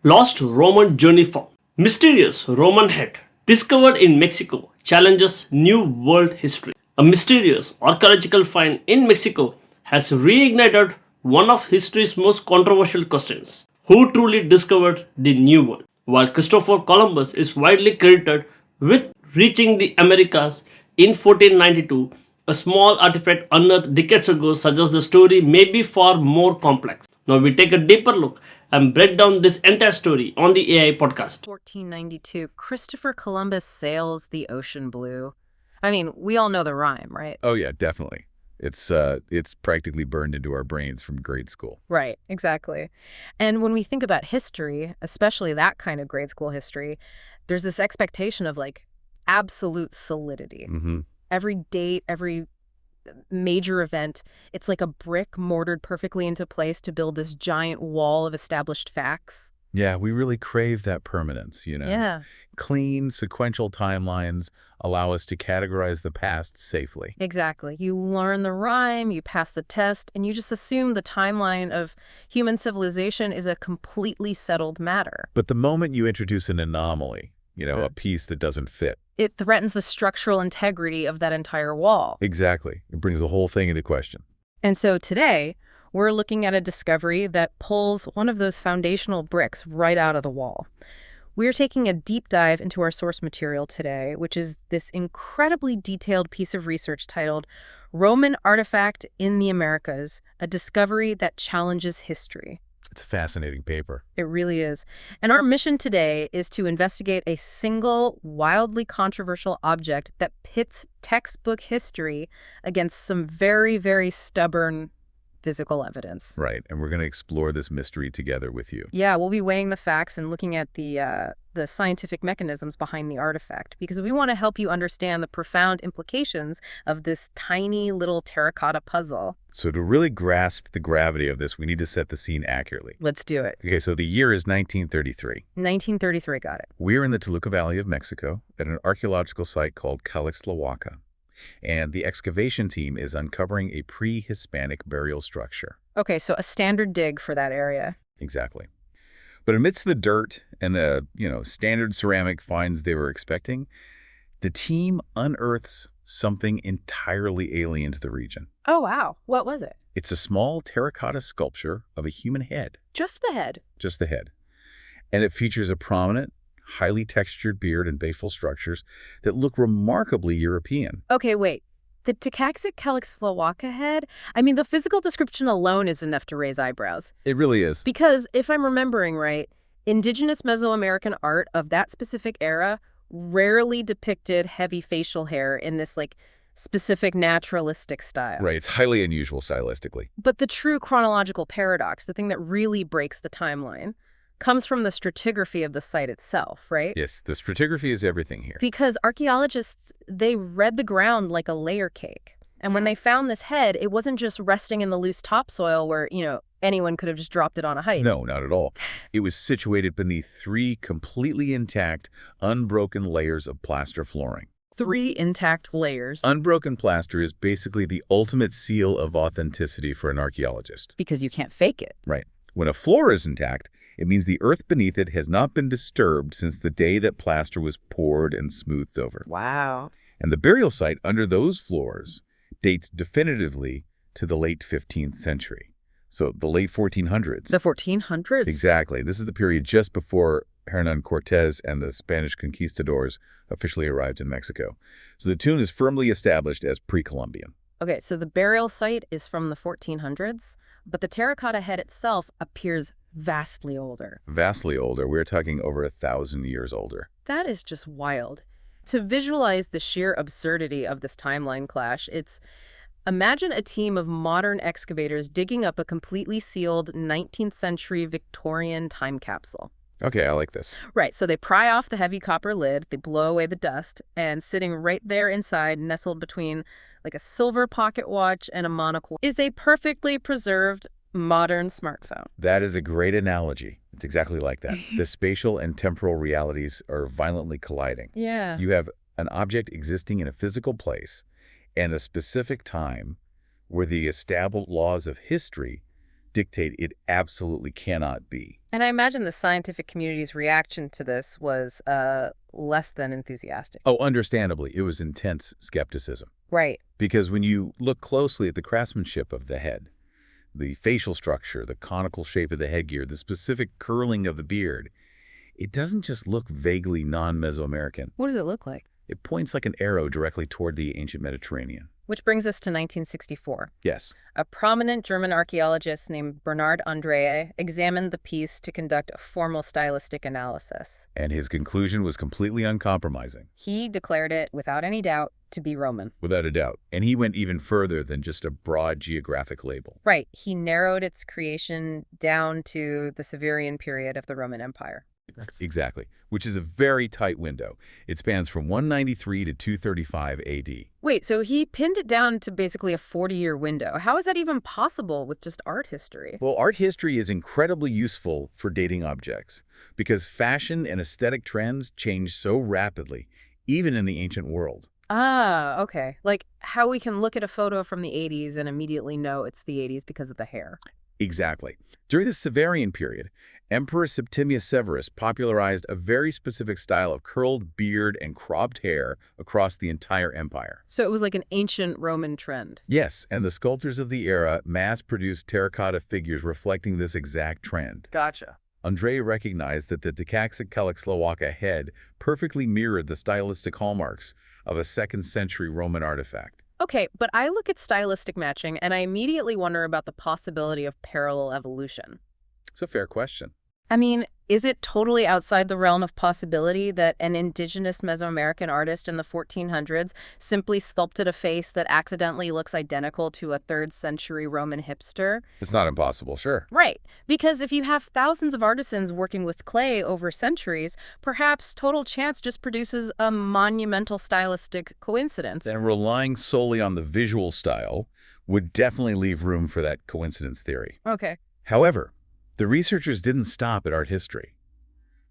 Lost Roman journey found. Mysterious Roman head discovered in Mexico challenges New World history. A mysterious archaeological find in Mexico has reignited one of history's most controversial questions: who truly discovered the New World? While Christopher Columbus is widely credited with reaching the Americas in 1492, a small artifact unearthed decades ago suggests the story may be far more complex. Now we take a deeper look and break down this entire story on the AI podcast. 1492, Christopher Columbus sails the ocean blue. I mean, we all know the rhyme, right? Oh yeah, definitely. It's practically burned into our brains from grade school. Right, exactly. And when we think about history, especially that kind of grade school history, there's this expectation of like absolute solidity. Mm-hmm. Every date, every major event, it's like a brick mortared perfectly into place to build this giant wall of established facts. Yeah, we really crave that permanence, Yeah, Clean, sequential timelines allow us to categorize the past safely. exactly. You learn the rhyme, you pass the test, and you just assume the timeline of human civilization is a completely settled matter. But the moment you introduce an anomaly, a piece that doesn't fit, It threatens the structural integrity of that entire wall. exactly, it brings the whole thing into question. And so today, we're looking at a discovery that pulls one of those foundational bricks right out of the wall. We're taking a deep dive into our source material today, which is this incredibly detailed piece of research titled Roman Artifact in the Americas, a discovery that challenges history. It's a fascinating paper. It really is. And our mission today is to investigate a single, wildly controversial object that pits textbook history against some very, very stubborn physical evidence. Right, and we're going to explore this mystery together with you. Yeah, we'll be weighing the facts and looking at the scientific mechanisms behind the artifact, because we want to help you understand the profound implications of this tiny little terracotta puzzle. So to really grasp the gravity of this, we need to set the scene accurately. Let's do it. Okay, so the year is 1933. 1933, got it. We're in the Toluca Valley of Mexico at an archaeological site called Calixtlahuaca, and the excavation team is uncovering a pre-Hispanic burial structure. Okay, so a standard dig for that area. Exactly. But amidst the dirt and the, standard ceramic finds they were expecting, the team unearths something entirely alien to the region. Oh, wow. What was it? It's a small terracotta sculpture of a human head, Just the head. just the head. And it features a prominent, highly textured beard and facial structures that look remarkably European. Okay, wait. The Tecaxic-Calixtlahuaca Head? I mean, the physical description alone is enough to raise eyebrows. It really is. Because if I'm remembering right, indigenous Mesoamerican art of that specific era rarely depicted heavy facial hair in this, specific naturalistic style. Right, it's highly unusual stylistically. But the true chronological paradox, the thing that really breaks the timeline, comes from the stratigraphy of the site itself, right? Yes, the stratigraphy is everything here. Because archaeologists, they read the ground like a layer cake. And when they found this head, it wasn't just resting in the loose topsoil where, anyone could have just dropped it on a hike. No, not at all. It was situated beneath 3 completely intact, unbroken layers of plaster flooring. 3 intact layers. Unbroken plaster is basically the ultimate seal of authenticity for an archaeologist. Because you can't fake it. Right. When a floor is intact, it means the earth beneath it has not been disturbed since the day that plaster was poured and smoothed over. Wow. And the burial site under those floors dates definitively to the late 15th century. So the late 1400s. The 1400s? Exactly. This is the period just before Hernan Cortez and the Spanish conquistadors officially arrived in Mexico. So the tomb is firmly established as pre-Columbian. Okay, so the burial site is from the 1400s, but the terracotta head itself appears vastly older. Vastly older. We're talking over 1,000 years older. That is just wild. To visualize the sheer absurdity of this timeline clash, imagine a team of modern excavators digging up a completely sealed 19th century Victorian time capsule. Okay, I like this. Right, so they pry off the heavy copper lid, they blow away the dust, and sitting right there inside, nestled between a silver pocket watch and a monocle, is a perfectly preserved modern smartphone. That is a great analogy. It's exactly like that. The spatial and temporal realities are violently colliding. Yeah. You have an object existing in a physical place and a specific time where the established laws of history dictate it absolutely cannot be. And I imagine the scientific community's reaction to this was less than enthusiastic. Oh, understandably, it was intense skepticism. Right. Because when you look closely at the craftsmanship of the head, the facial structure, the conical shape of the headgear, the specific curling of the beard, it doesn't just look vaguely non-Mesoamerican. What does it look like? It points like an arrow directly toward the ancient Mediterranean. Which brings us to 1964. Yes. A prominent German archaeologist named Bernard Andreae examined the piece to conduct a formal stylistic analysis. And his conclusion was completely uncompromising. He declared it, without any doubt, to be Roman. Without a doubt. And he went even further than just a broad geographic label. Right. He narrowed its creation down to the Severian period of the Roman Empire. Exactly, which is a very tight window. It spans from 193 to 235 AD. Wait, so he pinned it down to basically a 40-year window. How is that even possible with just art history? Well, art history is incredibly useful for dating objects because fashion and aesthetic trends change so rapidly, even in the ancient world. Ah, okay. Like how we can look at a photo from the 80s and immediately know it's the 80s because of the hair. Exactly. During the Severian period, Emperor Septimius Severus popularized a very specific style of curled beard and cropped hair across the entire empire. So it was like an ancient Roman trend. Yes, and the sculptors of the era mass-produced terracotta figures reflecting this exact trend. Gotcha. Andrei recognized that the Tecaxic-Calixtlahuaca Head perfectly mirrored the stylistic hallmarks of a 2nd century Roman artifact. Okay, but I look at stylistic matching and I immediately wonder about the possibility of parallel evolution. It's a fair question. I mean, is it totally outside the realm of possibility that an indigenous Mesoamerican artist in the 1400s simply sculpted a face that accidentally looks identical to a 3rd century Roman hipster? It's not impossible, sure. Right, because if you have thousands of artisans working with clay over centuries, perhaps total chance just produces a monumental stylistic coincidence. Then relying solely on the visual style would definitely leave room for that coincidence theory. Okay. However, the researchers didn't stop at art history.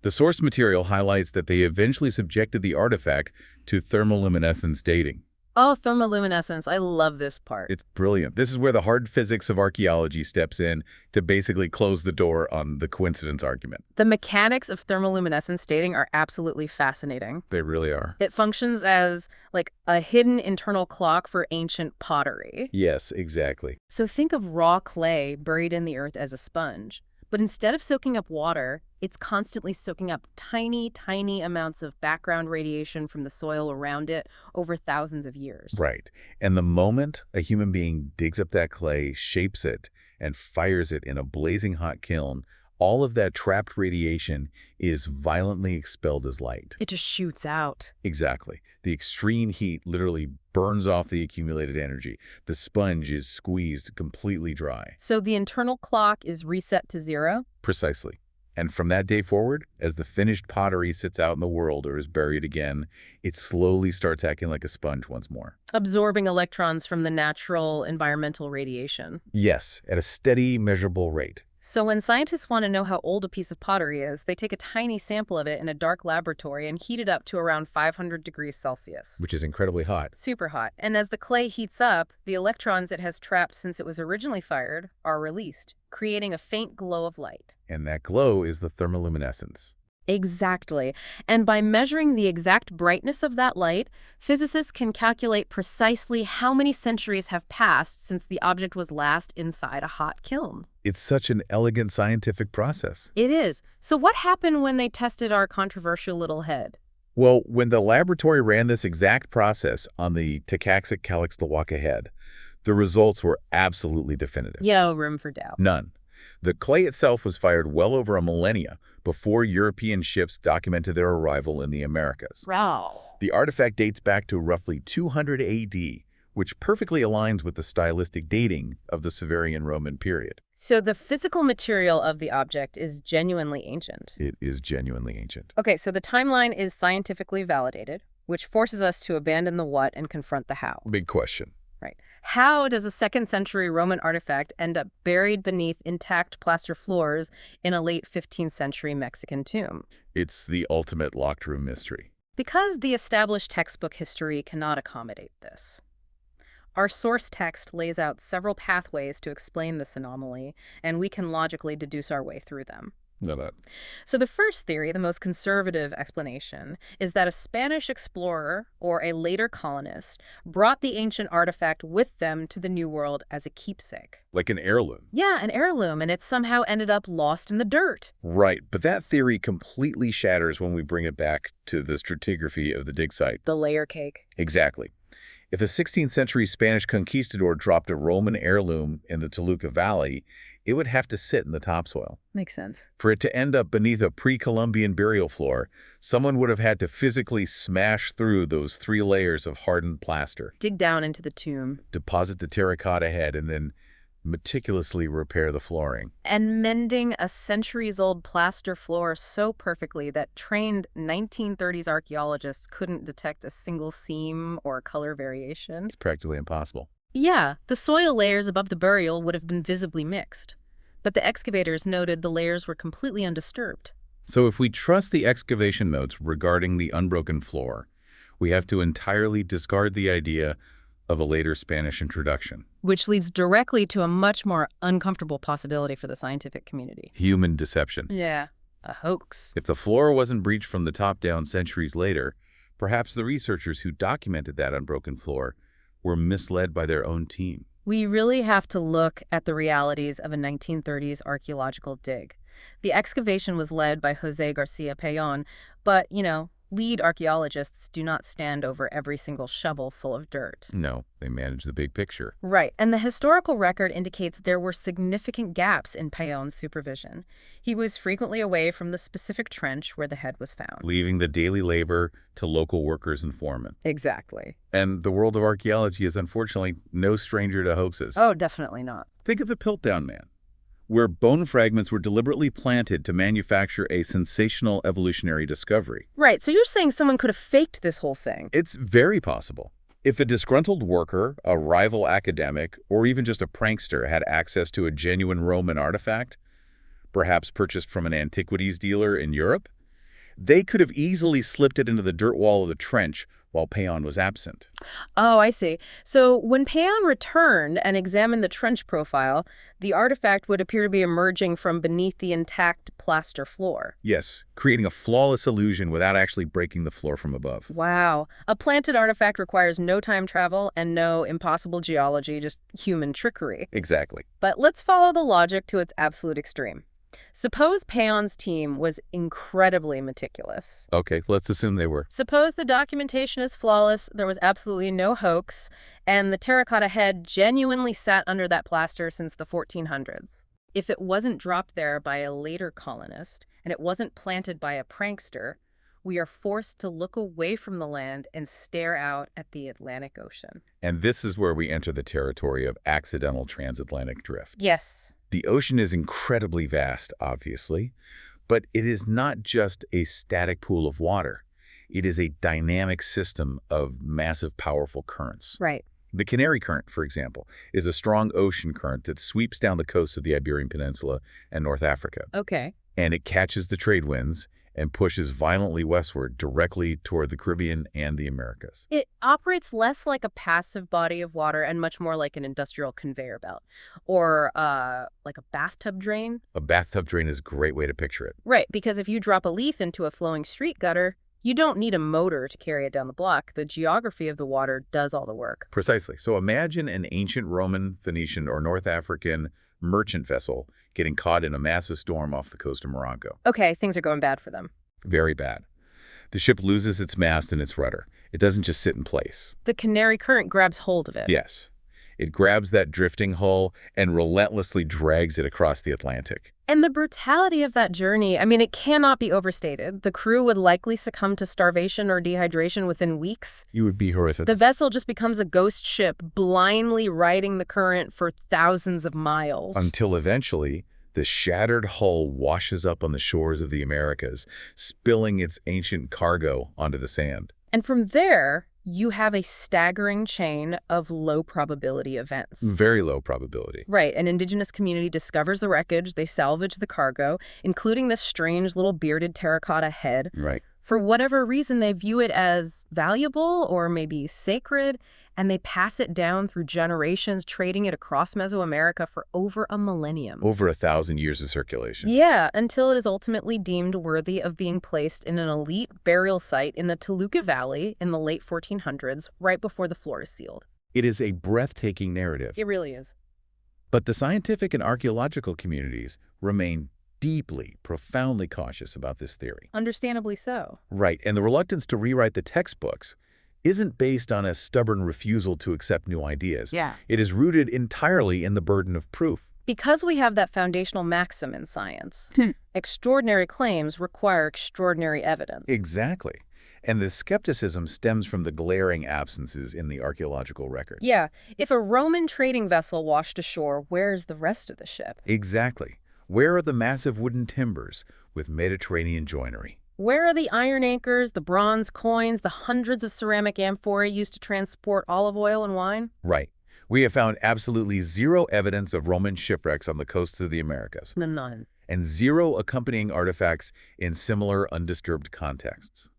The source material highlights that they eventually subjected the artifact to thermoluminescence dating. Oh, thermoluminescence. I love this part. It's brilliant. This is where the hard physics of archaeology steps in to basically close the door on the coincidence argument. The mechanics of thermoluminescence dating are absolutely fascinating. They really are. It functions as like a hidden internal clock for ancient pottery. Yes, exactly. So think of raw clay buried in the earth as a sponge. But instead of soaking up water, it's constantly soaking up tiny, tiny amounts of background radiation from the soil around it over thousands of years. Right. And the moment a human being digs up that clay, shapes it, and fires it in a blazing hot kiln, all of that trapped radiation is violently expelled as light. It just shoots out. Exactly. The extreme heat literally burns off the accumulated energy. The sponge is squeezed completely dry. So the internal clock is reset to 0? Precisely. And from that day forward, as the finished pottery sits out in the world or is buried again, it slowly starts acting like a sponge once more. Absorbing electrons from the natural environmental radiation. Yes, at a steady, measurable rate. So when scientists want to know how old a piece of pottery is, they take a tiny sample of it in a dark laboratory and heat it up to around 500 degrees Celsius. Which is incredibly hot. Super hot. And as the clay heats up, the electrons it has trapped since it was originally fired are released, creating a faint glow of light. And that glow is the thermoluminescence. Exactly. And by measuring the exact brightness of that light, physicists can calculate precisely how many centuries have passed since the object was last inside a hot kiln. It's such an elegant scientific process. It is. So what happened when they tested our controversial little head? Well, when the laboratory ran this exact process on the Tecaxic-Calixtlahuaca Head, the results were absolutely definitive. No room for doubt. None. The clay itself was fired well over a millennia before European ships documented their arrival in the Americas. Wow. The artifact dates back to roughly 200 AD, which perfectly aligns with the stylistic dating of the Severian Roman period. So the physical material of the object is genuinely ancient. It is genuinely ancient. Okay, so the timeline is scientifically validated, which forces us to abandon the what and confront the how. Big question. Right. How does a 2nd century Roman artifact end up buried beneath intact plaster floors in a late 15th century Mexican tomb? It's the ultimate locked room mystery. Because the established textbook history cannot accommodate this. Our source text lays out several pathways to explain this anomaly, and we can logically deduce our way through them. No, that. So the first theory, the most conservative explanation, is that a Spanish explorer or a later colonist brought the ancient artifact with them to the New World as a keepsake. Like an heirloom. Yeah, an heirloom, and it somehow ended up lost in the dirt. Right, but that theory completely shatters when we bring it back to the stratigraphy of the dig site. The layer cake. Exactly. If a 16th century Spanish conquistador dropped a Roman heirloom in the Toluca Valley, it would have to sit in the topsoil. Makes sense. For it to end up beneath a pre-Columbian burial floor, someone would have had to physically smash through those 3 layers of hardened plaster, Dig down into the tomb. deposit the terracotta head, and then meticulously repair the flooring. And mending a centuries-old plaster floor so perfectly that trained 1930s archaeologists couldn't detect a single seam or color variation. It's practically impossible. Yeah, the soil layers above the burial would have been visibly mixed. But the excavators noted the layers were completely undisturbed. So if we trust the excavation notes regarding the unbroken floor, we have to entirely discard the idea of a later Spanish introduction. Which leads directly to a much more uncomfortable possibility for the scientific community. Human deception. Yeah, a hoax. If the floor wasn't breached from the top down centuries later, perhaps the researchers who documented that unbroken floor were misled by their own team. We really have to look at the realities of a 1930s archaeological dig. The excavation was led by Jose Garcia Peyon, but, lead archaeologists do not stand over every single shovel full of dirt. No, they manage the big picture. Right, and the historical record indicates there were significant gaps in Payon's supervision. He was frequently away from the specific trench where the head was found. Leaving the daily labor to local workers and foremen. Exactly. And the world of archaeology is unfortunately no stranger to hoaxes. Oh, definitely not. Think of the Piltdown Man, where bone fragments were deliberately planted to manufacture a sensational evolutionary discovery. Right, so you're saying someone could have faked this whole thing? It's very possible. If a disgruntled worker, a rival academic, or even just a prankster had access to a genuine Roman artifact, perhaps purchased from an antiquities dealer in Europe, they could have easily slipped it into the dirt wall of the trench while Peyon was absent. Oh, I see. So when Peyon returned and examined the trench profile, the artifact would appear to be emerging from beneath the intact plaster floor. Yes, creating a flawless illusion without actually breaking the floor from above. Wow. A planted artifact requires no time travel and no impossible geology, just human trickery. Exactly. But let's follow the logic to its absolute extreme. Suppose Payon's team was incredibly meticulous. Okay, let's assume they were. Suppose the documentation is flawless, there was absolutely no hoax, and the terracotta head genuinely sat under that plaster since the 1400s. If it wasn't dropped there by a later colonist, and it wasn't planted by a prankster, we are forced to look away from the land and stare out at the Atlantic Ocean. And this is where we enter the territory of accidental transatlantic drift. Yes. The ocean is incredibly vast, obviously, but it is not just a static pool of water. It is a dynamic system of massive, powerful currents. Right. The Canary Current, for example, is a strong ocean current that sweeps down the coast of the Iberian Peninsula and North Africa. Okay. And it catches the trade winds and pushes violently westward directly toward the Caribbean and the Americas. It operates less like a passive body of water and much more like an industrial conveyor belt, or like a bathtub drain. A bathtub drain is a great way to picture it. Right, because if you drop a leaf into a flowing street gutter, you don't need a motor to carry it down the block. The geography of the water does all the work. Precisely. So imagine an ancient Roman, Phoenician, or North African merchant vessel getting caught in a massive storm off the coast of Morocco. Okay, things are going bad for them. Very bad. The ship loses its mast and its rudder. It doesn't just sit in place. The Canary Current grabs hold of it. Yes. It grabs that drifting hull and relentlessly drags it across the Atlantic. And the brutality of that journey, it cannot be overstated. The crew would likely succumb to starvation or dehydration within weeks. You would be horrific. The vessel just becomes a ghost ship, blindly riding the current for thousands of miles. Until eventually, the shattered hull washes up on the shores of the Americas, spilling its ancient cargo onto the sand. And from there, you have a staggering chain of low probability events. Very low probability. Right. An indigenous community discovers the wreckage. They salvage the cargo, including this strange little bearded terracotta head. Right. For whatever reason, they view it as valuable or maybe sacred, and they pass it down through generations, trading it across Mesoamerica for over a millennium. Over 1,000 years of circulation. Yeah, until it is ultimately deemed worthy of being placed in an elite burial site in the Toluca Valley in the late 1400s, right before the floor is sealed. It is a breathtaking narrative. It really is. But the scientific and archaeological communities remain deeply, profoundly cautious about this theory. Understandably so. Right, and the reluctance to rewrite the textbooks isn't based on a stubborn refusal to accept new ideas. Yeah. It is rooted entirely in the burden of proof. Because we have that foundational maxim in science, extraordinary claims require extraordinary evidence. Exactly. And the skepticism stems from the glaring absences in the archaeological record. Yeah, if a Roman trading vessel washed ashore, where's the rest of the ship? Exactly. Where are the massive wooden timbers with Mediterranean joinery? Where are the iron anchors, the bronze coins, the hundreds of ceramic amphorae used to transport olive oil and wine? Right. We have found absolutely zero evidence of Roman shipwrecks on the coasts of the Americas. None. And zero accompanying artifacts in similar undisturbed contexts.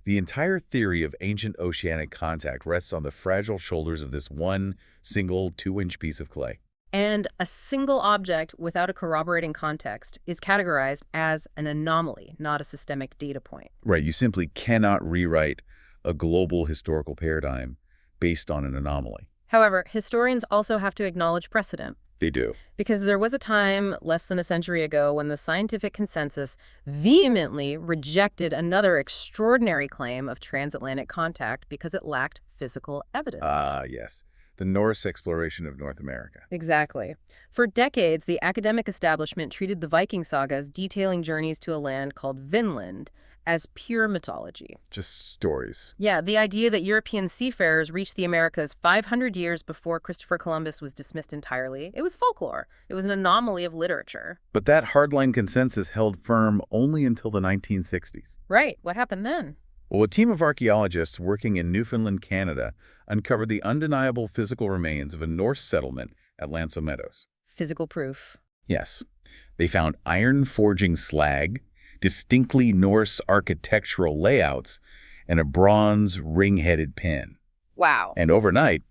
The entire theory of ancient oceanic contact rests on the fragile shoulders of this one single 2-inch piece of clay. And a single object without a corroborating context is categorized as an anomaly, not a systemic data point. Right, you simply cannot rewrite a global historical paradigm based on an anomaly. However, historians also have to acknowledge precedent. They do. Because there was a time less than a century ago when the scientific consensus vehemently rejected another extraordinary claim of transatlantic contact because it lacked physical evidence. Yes. The Norse exploration of North America. Exactly. For decades, the academic establishment treated the Viking sagas detailing journeys to a land called Vinland as pure mythology. Just stories. Yeah, the idea that European seafarers reached the Americas 500 years before Christopher Columbus was dismissed entirely. It was folklore. It was an anomaly of literature. But that hardline consensus held firm only until the 1960s. Right. What happened then? Well, a team of archaeologists working in Newfoundland, Canada, uncovered the undeniable physical remains of a Norse settlement at Lanso Meadows. Physical proof. Yes. They found iron forging slag, distinctly Norse architectural layouts, and a bronze ring-headed pin. Wow. And overnight,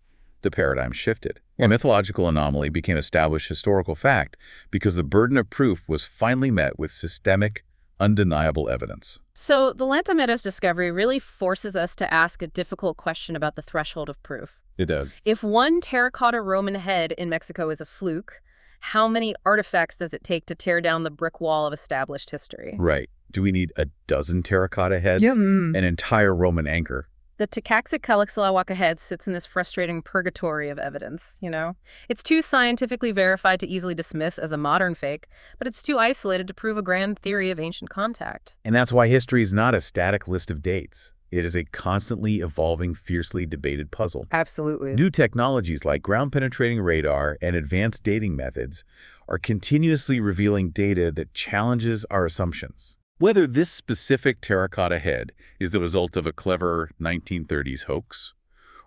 the paradigm shifted. A mythological anomaly became established historical fact because the burden of proof was finally met with systemic, undeniable evidence. So the Lanso Meadows discovery really forces us to ask a difficult question about the threshold of proof. It does. If one terracotta Roman head in Mexico is a fluke, how many artifacts does it take to tear down the brick wall of established history? Right. Do we need a dozen terracotta heads? An entire Roman anchor? The Tecaxic-Calixtlahuaca Head sits in this frustrating purgatory of evidence, you know? It's too scientifically verified to easily dismiss as a modern fake, but it's too isolated to prove a grand theory of ancient contact. And that's why history is not a static list of dates. It is a constantly evolving, fiercely debated puzzle. Absolutely. New technologies like ground-penetrating radar and advanced dating methods are continuously revealing data that challenges our assumptions. Whether this specific terracotta head is the result of a clever 1930s hoax,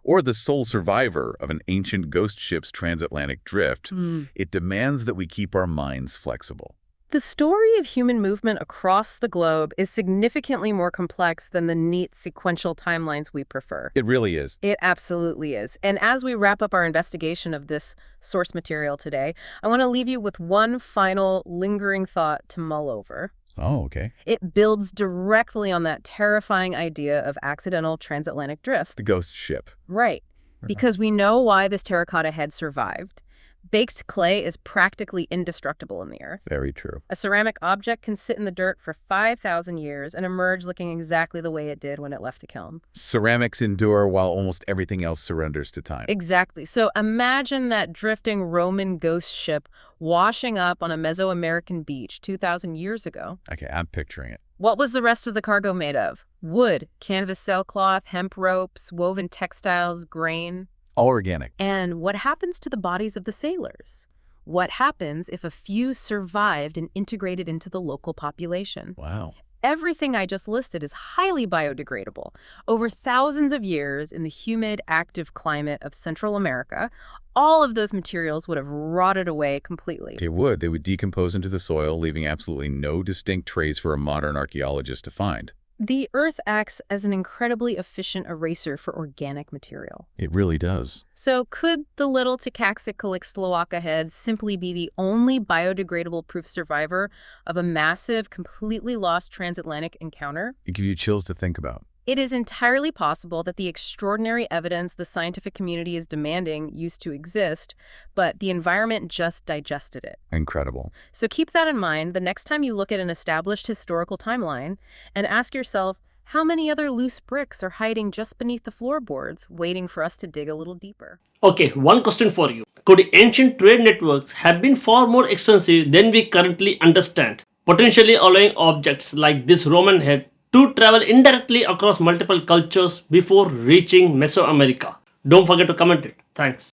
or the sole survivor of an ancient ghost ship's transatlantic drift, it demands that we keep our minds flexible. The story of human movement across the globe is significantly more complex than the neat sequential timelines we prefer. It really is. It absolutely is. And as we wrap up our investigation of this source material today, I want to leave you with one final lingering thought to mull over. Oh, okay. It builds directly on that terrifying idea of accidental transatlantic drift. The ghost ship. Right. Because we know why this terracotta head survived. Baked clay is practically indestructible in the earth. Very true. A ceramic object can sit in the dirt for 5,000 years and emerge looking exactly the way it did when it left the kiln. Ceramics endure while almost everything else surrenders to time. Exactly. So imagine that drifting Roman ghost ship washing up on a Mesoamerican beach 2,000 years ago. Okay, I'm picturing it. What was the rest of the cargo made of? Wood, canvas sailcloth, hemp ropes, woven textiles, grain. All organic. And what happens to the bodies of the sailors? What happens if a few survived and integrated into the local population? Wow. Everything I just listed is highly biodegradable. Over thousands of years in the humid, active climate of Central America, all of those materials would have rotted away completely. They would. They would decompose into the soil, leaving absolutely no distinct trace for a modern archaeologist to find. The Earth acts as an incredibly efficient eraser for organic material. It really does. So could the little Tecaxic-Calixtlahuaca Head simply be the only biodegradable proof survivor of a massive, completely lost transatlantic encounter? It gives you chills to think about. It is entirely possible that the extraordinary evidence the scientific community is demanding used to exist, but the environment just digested it. Incredible. So keep that in mind the next time you look at an established historical timeline and ask yourself, how many other loose bricks are hiding just beneath the floorboards, waiting for us to dig a little deeper? Okay, one question for you. Could ancient trade networks have been far more extensive than we currently understand, potentially allowing objects like this Roman head to travel indirectly across multiple cultures before reaching Mesoamerica? Don't forget to comment it. Thanks.